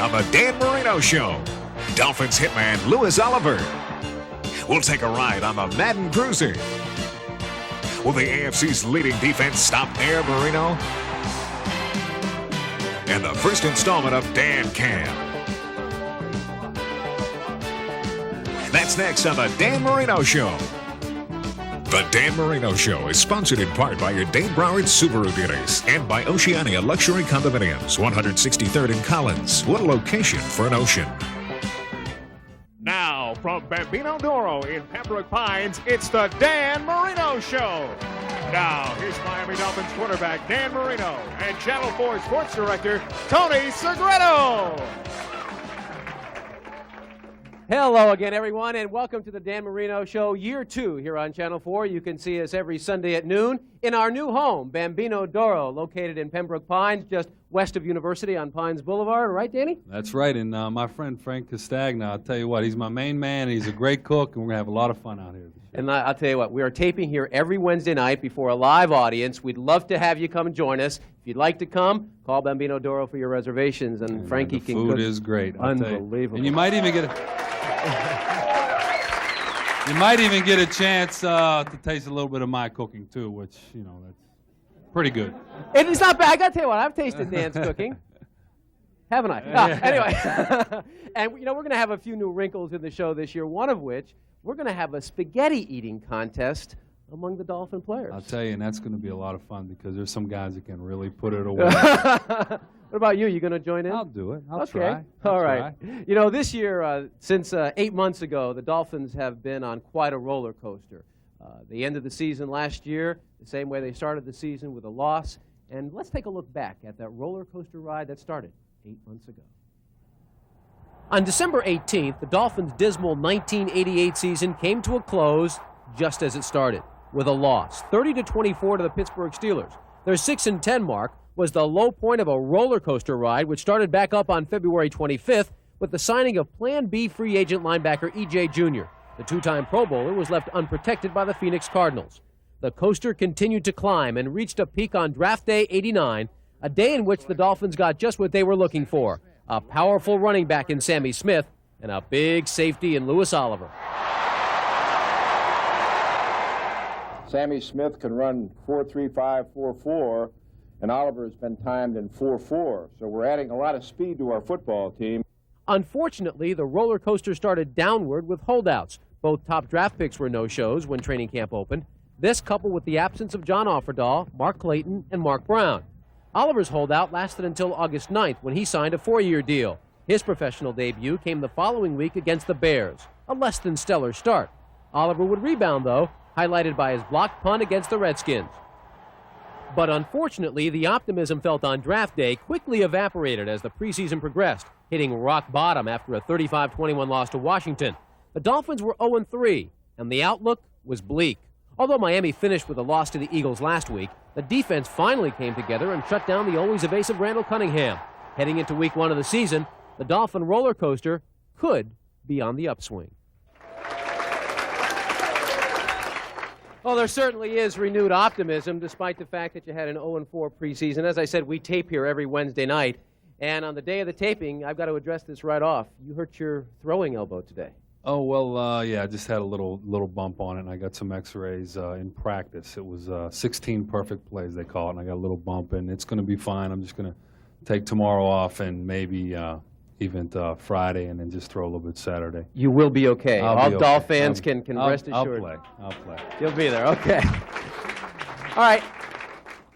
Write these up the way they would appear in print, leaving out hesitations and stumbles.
on the Dan Marino Show. Dolphins hitman Louis Oliver. We'll take a ride on the Madden Cruiser. Will the AFC's leading defense stop Air Marino? And the first installment of Dan Cam. That's next on the Dan Marino Show. The Dan Marino Show is sponsored in part by your Dave Broward Subaru dealers and by Oceania Luxury Condominiums, 163rd and Collins. What a location for an ocean. Now, from Bambino Doro in Pembroke Pines, it's the Dan Marino Show. Now, here's Miami Dolphins quarterback Dan Marino and Channel 4 Sports Director Tony Segreto. Hello again, everyone, and welcome to the Dan Marino Show, Year 2 here on Channel 4. You can see us every Sunday at noon in our new home, Bambino Doro, located in Pembroke Pines, just west of University on Pines Boulevard. Right, Danny? That's right, and my friend Frank Castagna, I'll tell you what, he's my main man, he's a great cook, and we're going to have a lot of fun out here. And I'll tell you what, we are taping here every Wednesday night before a live audience. We'd love to have you come join us. If you'd like to come, call Bambino Doro for your reservations, and Frankie can cook. The food is great. Unbelievable. And you might even get a chance to taste a little bit of my cooking too, which, you know, that's pretty good. It is not bad. I got to tell you what, I've tasted Dan's cooking. Haven't I? Anyway, and you know, we're going to have a few new wrinkles in the show this year, one of which we're going to have a spaghetti eating contest among the Dolphin players. I'll tell you, and that's going to be a lot of fun because there's some guys that can really put it away. What about you? You going to join in? I'll do it. I'll try. I'll All right. try. You know, this year, since 8 months ago, the Dolphins have been on quite a roller coaster. They ended the season last year the same way they started the season, with a loss. And let's take a look back at that roller coaster ride that started 8 months ago. On December 18th, the Dolphins' dismal 1988 season came to a close just as it started, with a loss, 30-24 to the Pittsburgh Steelers. Their 6-10 mark was the low point of a roller coaster ride, which started back up on February 25th with the signing of Plan B free agent linebacker E.J. Jr. The two-time Pro Bowler was left unprotected by the Phoenix Cardinals. The coaster continued to climb and reached a peak on Draft Day '89, a day in which the Dolphins got just what they were looking for, a powerful running back in Sammy Smith and a big safety in Louis Oliver. Sammy Smith can run 4.35, 4.4, and Oliver has been timed in 4.4. So we're adding a lot of speed to our football team. Unfortunately, the roller coaster started downward with holdouts. Both top draft picks were no-shows when training camp opened. This coupled with the absence of John Offerdahl, Mark Clayton, and Mark Brown. Oliver's holdout lasted until August 9th when he signed a 4-year deal. His professional debut came the following week against the Bears, a less than stellar start. Oliver would rebound, though, highlighted by his blocked punt against the Redskins. But unfortunately, the optimism felt on draft day quickly evaporated as the preseason progressed, hitting rock bottom after a 35-21 loss to Washington. The Dolphins were 0-3, and the outlook was bleak. Although Miami finished with a loss to the Eagles last week, the defense finally came together and shut down the always evasive Randall Cunningham. Heading into week 1 of the season, the Dolphin roller coaster could be on the upswing. Well, there certainly is renewed optimism, despite the fact that you had an 0-4 preseason. As I said, we tape here every Wednesday night. And on the day of the taping, I've got to address this right off. You hurt your throwing elbow today. Oh, well, yeah, I just had a little bump on it, and I got some x-rays in practice. It was 16 perfect plays, they call it, and I got a little bump, and it's going to be fine. I'm just going to take tomorrow off and maybe even Friday, and then just throw a little bit Saturday. You will be okay. All Dolphin fans can rest assured. I'll play. You'll be there, okay. All right.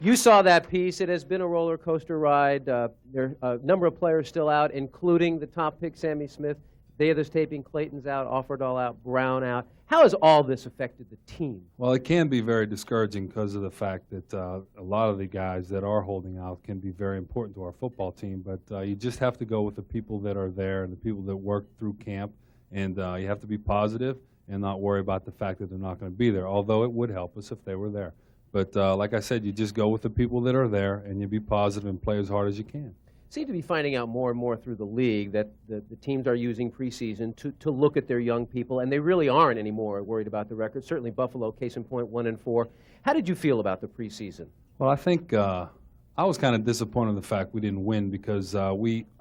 You saw that piece. It has been a roller coaster ride. There are a number of players still out, including the top pick, Sammy Smith. Day of this taping, Clayton's out, Offerdahl out, Brown out. How has all this affected the team? Well, it can be very discouraging because of the fact that a lot of the guys that are holding out can be very important to our football team. But you just have to go with the people that are there and the people that work through camp. And you have to be positive and not worry about the fact that they're not going to be there, although it would help us if they were there. But like I said, you just go with the people that are there and you be positive and play as hard as you can. Seem to be finding out more and more through the league that the teams are using preseason to look at their young people, and they really aren't anymore worried about the record. Certainly Buffalo, case in point, 1-4. How did you feel about the preseason? Well, I think I was kind of disappointed in the fact we didn't win because I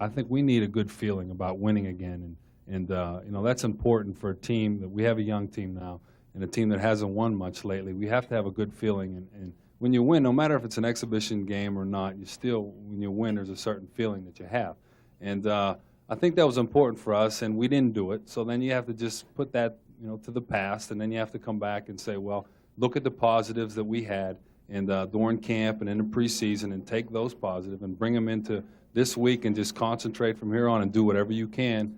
think we need a good feeling about winning again, and you know, that's important for a team that we have a young team now and a team that hasn't won much lately. We have to have a good feeling, and when you win, no matter if it's an exhibition game or not, you still, when you win, there's a certain feeling that you have, and I think that was important for us, and we didn't do it. So then you have to just put that, you know, to the past, and then you have to come back and say, well, look at the positives that we had and during camp and in the preseason, and take those positive and bring them into this week and just concentrate from here on and do whatever you can,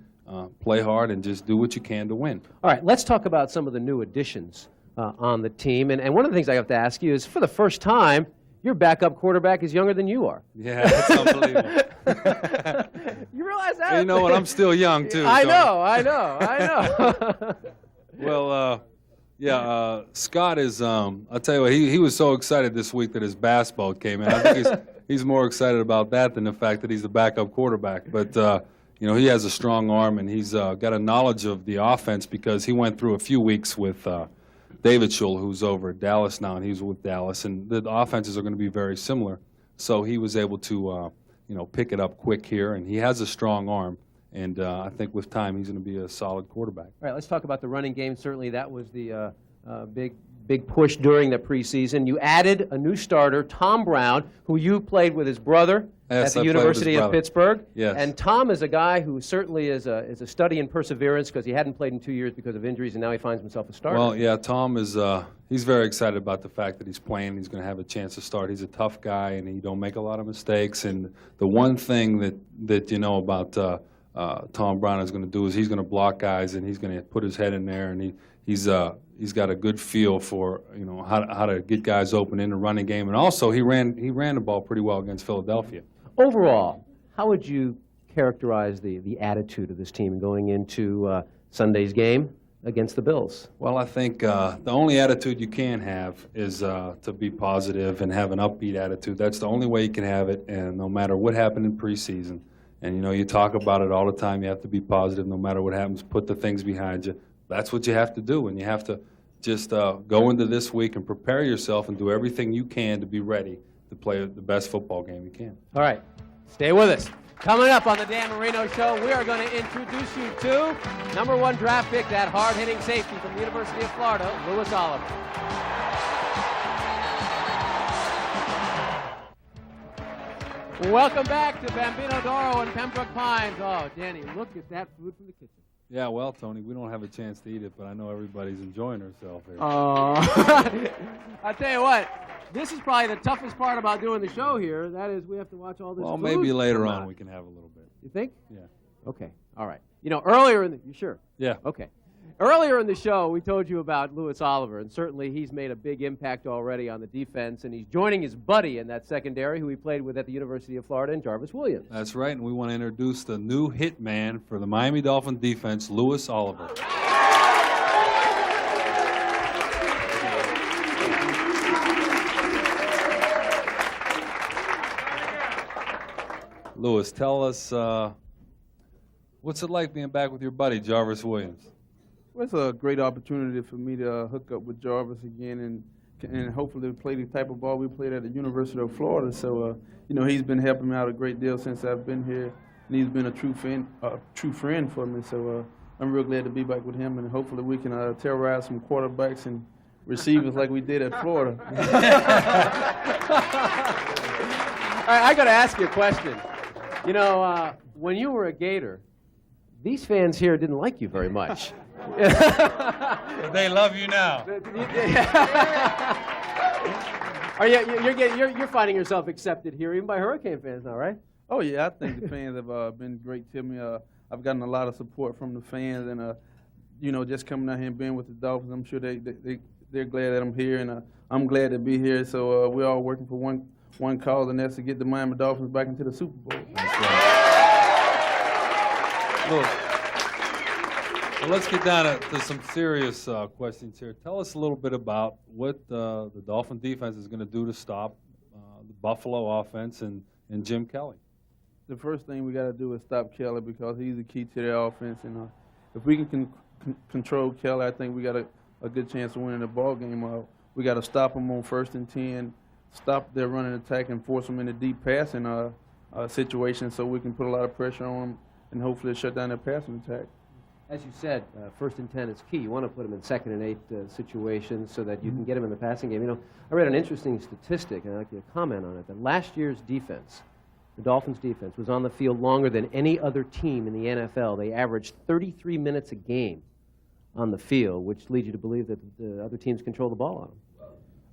play hard, and just do what you can to win. All right, let's talk about some of the new additions on the team. And one of the things I have to ask you is, for the first time, your backup quarterback is younger than you are. Yeah, that's unbelievable. You realize that? You know what? I'm still young, too. I know. Well, yeah, Scott is, I'll tell you what, he was so excited this week that his basketball came in. I think he's more excited about that than the fact that he's the backup quarterback. But, you know, he has a strong arm, and he's got a knowledge of the offense because he went through a few weeks with David Schul, who's over at Dallas now, and he's with Dallas. And the offenses are going to be very similar. So he was able to, you know, pick it up quick here, and he has a strong arm. And I think with time, he's going to be a solid quarterback. All right, let's talk about the running game. Certainly that was the big push during the preseason. You added a new starter, Tom Brown, who you played with his brother at the University of Pittsburgh. Yes. And Tom is a guy who certainly is a study in perseverance, because he hadn't played in 2 years because of injuries, and now he finds himself a starter. Well, yeah, Tom is he's very excited about the fact that he's playing. He's going to have a chance to start. He's a tough guy, and he don't make a lot of mistakes. And the one thing that you know about Tom Brown is going to do is he's going to block guys, and he's going to put his head in there, and he's got a good feel for, you know, how to get guys open in the running game. And also he ran the ball pretty well against Philadelphia. Overall, how would you characterize the attitude of this team going into Sunday's game against the Bills? Well, I think the only attitude you can have is to be positive and have an upbeat attitude. That's the only way you can have it, and no matter what happened in preseason. And, you know, you talk about it all the time. You have to be positive no matter what happens. Put the things behind you. That's what you have to do, and you have to just go into this week and prepare yourself and do everything you can to be ready to play the best football game you can. All right, stay with us. Coming up on the Dan Marino Show, we are going to introduce you to #1 draft pick, that hard-hitting safety from the University of Florida, Louis Oliver. Welcome back to Bambino d'Oro and Pembroke Pines. Oh, Danny, look at that food from the kitchen. Yeah, well, Tony, we don't have a chance to eat it, but I know everybody's enjoying herself here. I tell you what, this is probably the toughest part about doing the show here. That is, we have to watch all this Well, food maybe later on we can have a little bit. You think? Yeah. Okay, all right. You know, earlier in the... You sure? Yeah. Okay. Earlier in the show, we told you about Louis Oliver, and certainly he's made a big impact already on the defense, and he's joining his buddy in that secondary who he played with at the University of Florida, and Jarvis Williams. That's right, and we want to introduce the new hit man for the Miami Dolphins defense, Louis Oliver. Louis, tell us, what's it like being back with your buddy, Jarvis Williams? Well, it's a great opportunity for me to hook up with Jarvis again and hopefully play the type of ball we played at the University of Florida. So, you know, he's been helping me out a great deal since I've been here, and he's been a true friend for me. So I'm real glad to be back with him, and hopefully we can terrorize some quarterbacks and receivers like we did at Florida. All right, I got to ask you a question. You know, when you were a Gator, these fans here didn't like you very much. They love you now. You're finding yourself accepted here, even by Hurricane fans now, right? Oh, yeah, I think the fans have been great to me. I've gotten a lot of support from the fans, and, you know, just coming out here and being with the Dolphins, I'm sure they're glad that I'm here, and I'm glad to be here. So we're all working for one cause, and that's to get the Miami Dolphins back into the Super Bowl. That's right. Look, well, let's get down to some serious questions here. Tell us a little bit about what the Dolphin defense is going to do to stop the Buffalo offense and Jim Kelly. The first thing we got to do is stop Kelly, because he's the key to their offense. And if we can control Kelly, I think we got a good chance of winning the ball game. We got to stop him on 1st and 10, stop their running attack and force them into deep passing situations so we can put a lot of pressure on them and hopefully shut down their passing attack. As you said, 1st and 10 is key. You want to put them in 2nd and 8 situations so that you can get them in the passing game. You know, I read an interesting statistic, and I'd like you to comment on it, that last year's defense, the Dolphins' defense, was on the field longer than any other team in the NFL. They averaged 33 minutes a game on the field, which leads you to believe that the other teams control the ball on them.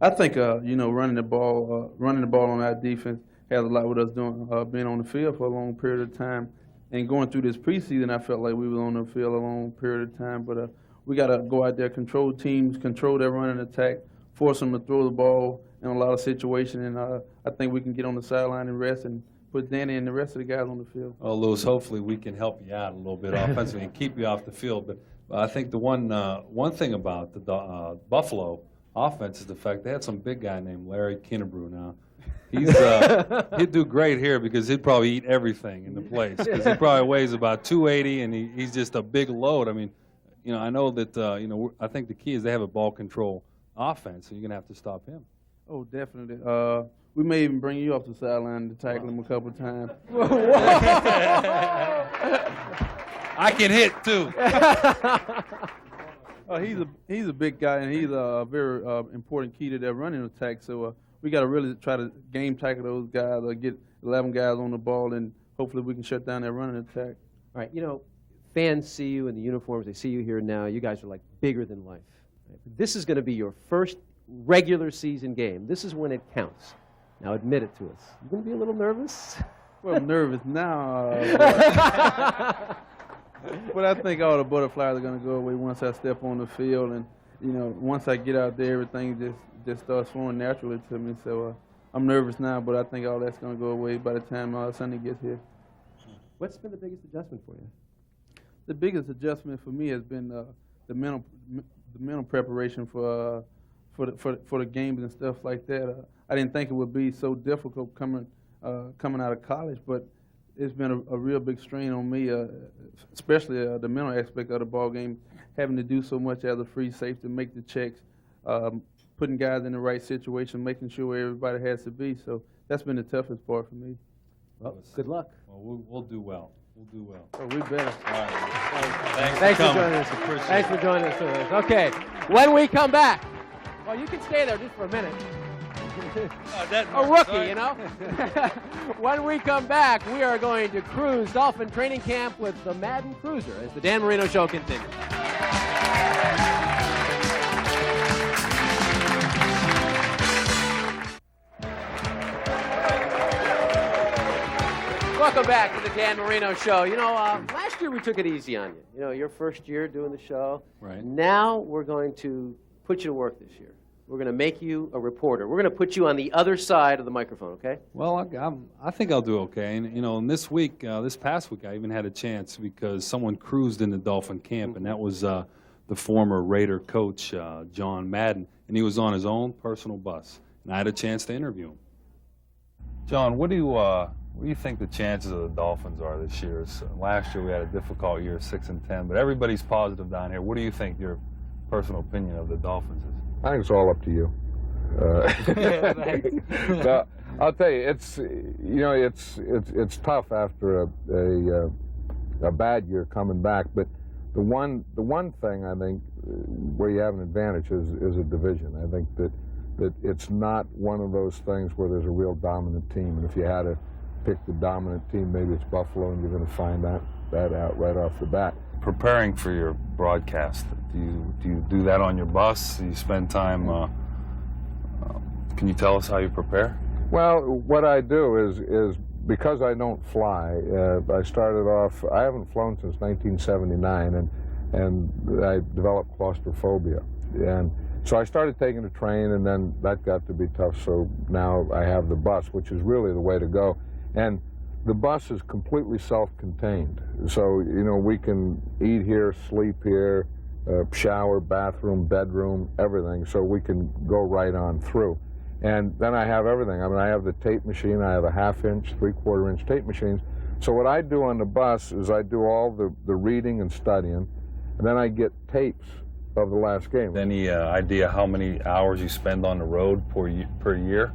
I think, you know, running the ball on our defense has a lot with us doing being on the field for a long period of time. And going through this preseason, I felt like we were on the field a long period of time. But we got to go out there, control teams, control their running attack, force them to throw the ball in a lot of situations. And I think we can get on the sideline and rest and put Danny and the rest of the guys on the field. Well, Lewis, hopefully we can help you out a little bit offensively and keep you off the field. But I think the one thing about the Buffalo offense is the fact they had some big guy named Larry Kinnebrew now. He'd do great here because he'd probably eat everything in the place because he probably weighs about 280 and he's just a big load. I mean, you know, I know that, you know, I think the key is they have a ball control offense, so you're going to have to stop him. Oh, definitely. We may even bring you off the sideline to tackle him a couple of times. I can hit, too. He's a big guy, and he's a very important key to their running attack. So we got to really try to game tackle those guys, get 11 guys on the ball, and hopefully we can shut down their running attack. All right, you know, fans see you in the uniforms. They see you here now. You guys are like bigger than life. Right? This is going to be your first regular season game. This is when it counts. Now admit it to us. You going to be a little nervous? Well, I'm nervous now. But I think all the butterflies are going to go away once I step on the field. And, you know, once I get out there, everything just starts flowing naturally to me. So I'm nervous now, but I think all that's going to go away by the time Sunday gets here. What's been the biggest adjustment for you? The biggest adjustment for me has been the mental preparation for the games and stuff like that. I didn't think it would be so difficult coming out of college, but it's been a real big strain on me, especially the mental aspect of the ball game, having to do so much as a free safety, make the checks, putting guys in the right situation, making sure where everybody has to be. So that's been the toughest part for me. Well, good luck. Well, we'll do well. We'll do well. Oh, we better. All right. Thanks for joining us. Thanks for joining us. Okay, when we come back, well, you can stay there just for a minute. A rookie, you know? When we come back, we are going to cruise Dolphin training camp with the Madden Cruiser as the Dan Marino Show continues. Welcome back to the Dan Marino Show. You know, last year we took it easy on you. You know, your first year doing the show. Right. Now we're going to put you to work this year. We're going to make you a reporter. We're going to put you on the other side of the microphone, okay? Well, I think I'll do okay. And, you know, and this week, this past week, I even had a chance because someone cruised in the Dolphin camp, and that was the former Raider coach, John Madden, and he was on his own personal bus. And I had a chance to interview him. John, what do you think the chances of the Dolphins are this year? Last year we had a difficult year, 6-10, but everybody's positive down here. What do you think your personal opinion of the Dolphins is? I think it's all up to you. No, I'll tell you, it's tough after a bad year coming back. But the one thing I think where you have an advantage is a division. I think that it's not one of those things where there's a real dominant team. And if you had to pick the dominant team, maybe it's Buffalo, and you're going to find that out right off the bat. Preparing for your broadcast, do you do that on your bus? Do you spend time? Can you tell us how you prepare? Well, what I do is because I don't fly. I started off. I haven't flown since 1979, and I developed claustrophobia, and so I started taking the train, and then that got to be tough. So now I have the bus, which is really the way to go, and the bus is completely self-contained. So, you know, we can eat here, sleep here, shower, bathroom, bedroom, everything. So we can go right on through. And then I have everything. I mean, I have the tape machine. I have a 1/2-inch, 3/4-inch tape machines. So what I do on the bus is I do all the reading and studying, and then I get tapes of the last game. Any idea how many hours you spend on the road per year?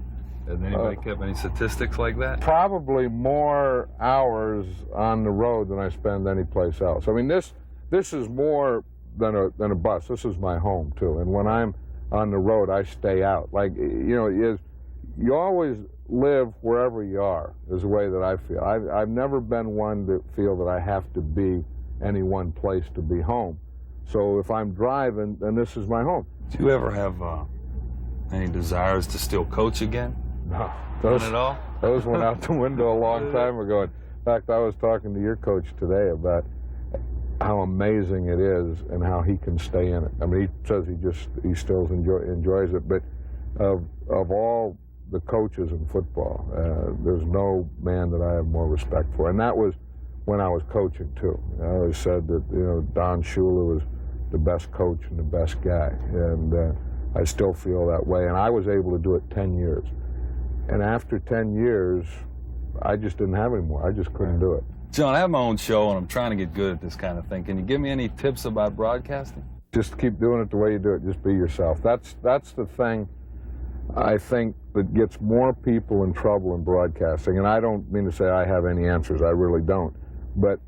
Has anybody kept any statistics like that? Probably more hours on the road than I spend anyplace else. I mean, this is more than a bus. This is my home too. And when I'm on the road, I stay out. Like, you know, you always live wherever you are, is the way that I feel. I've never been one to feel that I have to be any one place to be home. So if I'm driving, then this is my home. Do you ever have any desires to still coach again? No. None at all? Those went out the window a long time ago. In fact, I was talking to your coach today about how amazing it is and how he can stay in it. I mean, he says he still enjoys it, but of all the coaches in football, there's no man that I have more respect for. And that was when I was coaching too. I always said that, you know, Don Shula was the best coach and the best guy, and I still feel that way. And I was able to do it 10 years. And after 10 years, I just didn't have any more. I just couldn't do it. John, I have my own show, and I'm trying to get good at this kind of thing. Can you give me any tips about broadcasting? Just keep doing it the way you do it. Just be yourself. That's the thing, I think, that gets more people in trouble in broadcasting. And I don't mean to say I have any answers. I really don't. But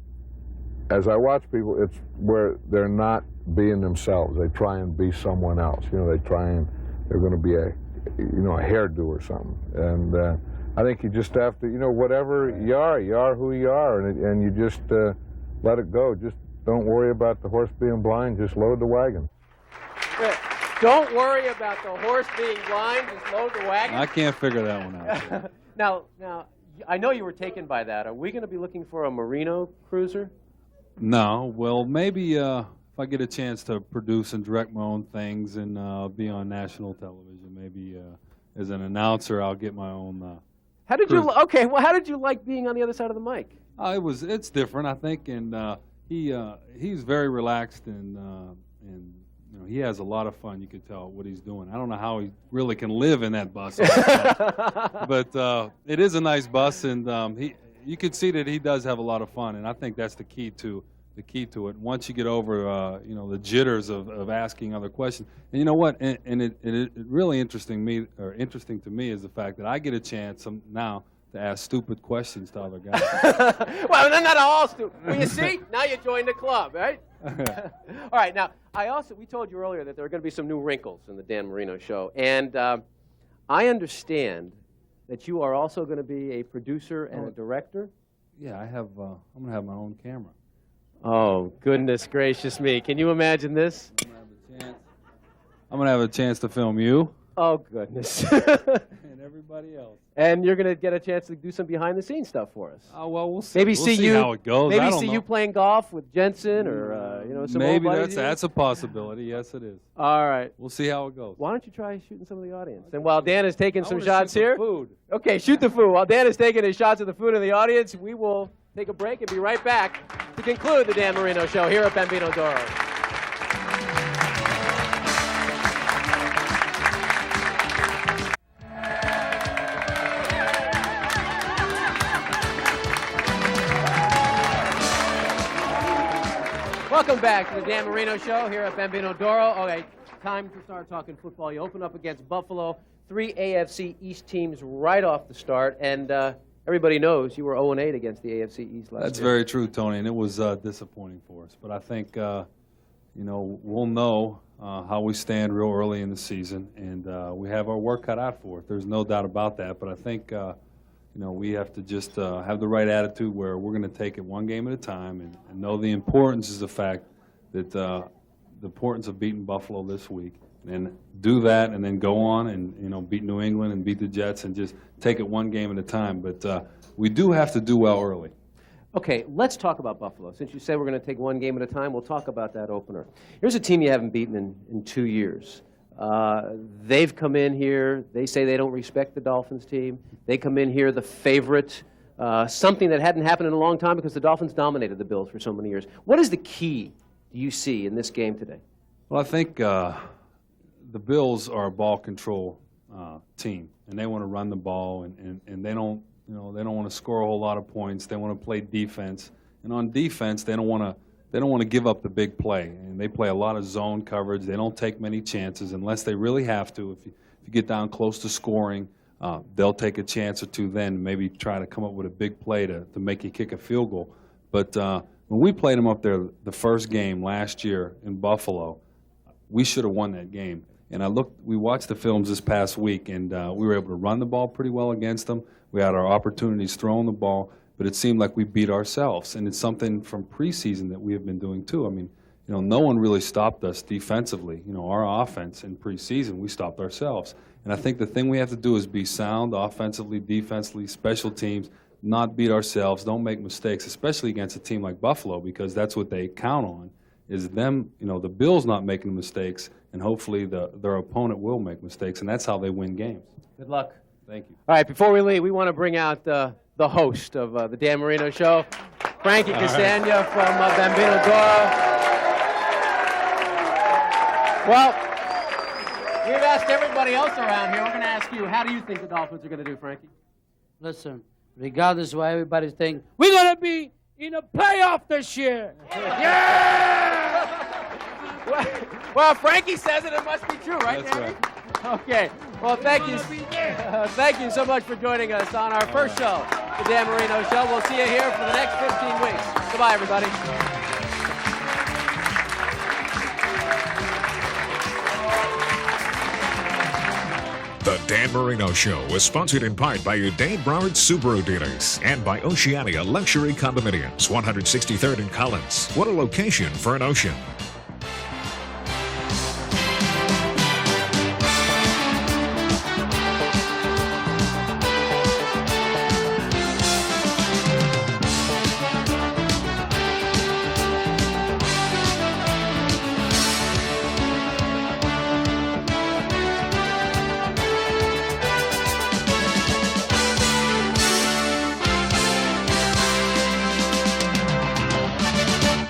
as I watch people, it's where they're not being themselves. They try and be someone else. You know, they're going to be a hairdo or something. And I think you just have to, you know, whatever you are who you are, and you just let it go. Just don't worry about the horse being blind. Just load the wagon. Don't worry about the horse being blind. Just load the wagon. I can't figure that one out. Now, I know you were taken by that. Are we going to be looking for a Marino cruiser? No. Well, maybe if I get a chance to produce and direct my own things and be on national television, maybe as an announcer, I'll get my own. How did you like being on the other side of the mic? It's different, I think, and he's very relaxed and you know, he has a lot of fun. You could tell what he's doing. I don't know how he really can live in that bus, but it is a nice bus, and you could see that he does have a lot of fun, and I think that's the key to it. Once you get over you know, the jitters of asking other questions, and you know what, and it really interesting to me is the fact that I get a chance we to ask stupid questions to other guys. Well, they're not all stupid. Well, you see, now you joined the club, right? All right, now, we told you earlier that there are going to be some new wrinkles in the Dan Marino Show, and I understand that you are also going to be a producer and a director. Yeah, I'm going to have my own camera. Oh, goodness gracious me. Can you imagine this? I'm going to have a chance to film you. Oh, goodness. And everybody else. And you're going to get a chance to do some behind-the-scenes stuff for us. Oh, well, we'll see. Maybe we'll see how it goes. Maybe see you playing golf with Jensen or, you know, some maybe old buddies. that's a possibility. Yes, it is. All right. We'll see how it goes. Why don't you try shooting some of the audience? And while Dan is taking some shots shoot here. the food. Okay, shoot the food. While Dan is taking his shots of the food in the audience, we will take a break and be right back to conclude the Dan Marino Show here at Bambino Doro. Welcome back to the Dan Marino Show here at Bambino Doro. Okay, time to start talking football. You open up against Buffalo, 3 AFC East teams right off the start, and everybody knows you were 0-8 against the AFC East last year. That's very true, Tony, and it was disappointing for us. But I think, you know, we'll know how we stand real early in the season, and we have our work cut out for it. There's no doubt about that. But I think, you know, we have to just have the right attitude where we're going to take it one game at a time and know the importance is the fact that the importance of beating Buffalo this week, and do that and then go on and, you know, beat New England and beat the Jets and just take it one game at a time. But we do have to do well early. Okay, let's talk about Buffalo. Since you said we're going to take one game at a time, we'll talk about that opener. Here's a team you haven't beaten in 2 years. They've come in here. They say they don't respect the Dolphins team. They come in here the favorite, something that hadn't happened in a long time because the Dolphins dominated the Bills for so many years. What is the key do you see in this game today? Well, I think the Bills are a ball control team, and they want to run the ball, and they don't, you know, they don't want to score a whole lot of points. They want to play defense, and on defense, they don't want to give up the big play, and they play a lot of zone coverage. They don't take many chances unless they really have to. If you get down close to scoring, they'll take a chance or two then, maybe try to come up with a big play to make you kick a field goal. But when we played them up there the first game last year in Buffalo, we should have won that game. And we watched the films this past week, and we were able to run the ball pretty well against them. We had our opportunities throwing the ball, but it seemed like we beat ourselves. And it's something from preseason that we have been doing too. I mean, no one really stopped us defensively. Our offense in preseason, we stopped ourselves. And I think the thing we have to do is be sound offensively, defensively, special teams, not beat ourselves, don't make mistakes, especially against a team like Buffalo, because that's what they count on, is them, the Bills not making mistakes, and hopefully their opponent will make mistakes, and that's how they win games. Good luck. Thank you. All right, before we leave, we want to bring out the host of the Dan Marino Show, Frankie Castagna from Bambino Doro. Well, we've asked everybody else around here. We're going to ask you, how do you think the Dolphins are going to do, Frankie? Listen, regardless of what everybody's thinking, we're going to be in a playoff this year. Yeah! Well, Frankie says it must be true, right, That's Danny? right. Okay. Well, thank you. Thank you so much for joining us on our first show, the Dan Marino Show. We'll see you here for the next 15 weeks. Goodbye, everybody. The Dan Marino Show is sponsored in part by your Dane Broward Subaru dealers and by Oceania Luxury Condominiums, 163rd and Collins. What a location for an ocean.